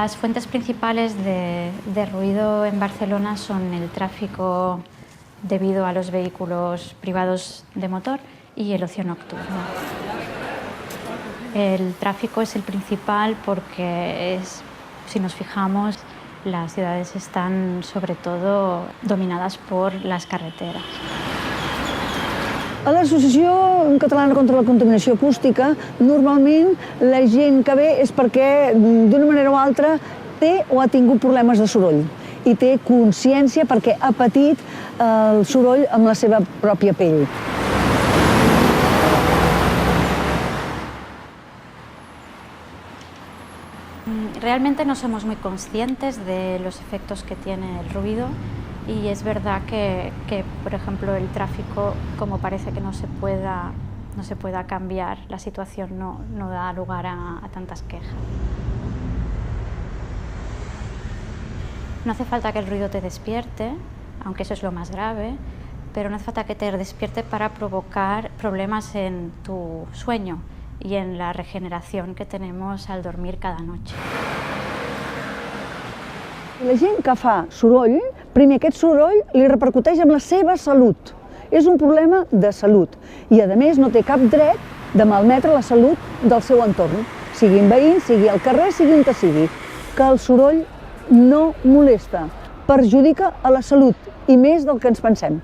Las fuentes principales de ruido en Barcelona son el tráfico debido a los vehículos privados de motor y el ocio nocturno. El tráfico es el principal porque, si nos fijamos, las ciudades están sobre todo dominadas por las carreteras. A l'Associació Catalana contra la Contaminació Acústica, normalment la gent que ve és perquè, d'una manera o altra, té o ha tingut problemes de soroll i té consciència perquè ha patit el soroll amb la seva pròpia pell. Realmente no somos muy conscientes de los efectos que tiene el ruido y es verdad que, por ejemplo, el tráfico, como parece que no se pueda cambiar, la situación no da lugar a tantas quejas. No hace falta que el ruido te despierte, aunque eso es lo más grave, pero no hace falta que te despierte para provocar problemas en tu sueño y en la regeneración que tenemos al dormir cada noche. La gent que fa soroll, primer aquest soroll li repercuteix en la seva salut. És un problema de salut i, a més, no té cap dret de malmetre la salut del seu entorn, siguin veïns, sigui al carrer, sigui on sigui. Que el soroll no molesta, perjudica a la salut i més del que ens pensem.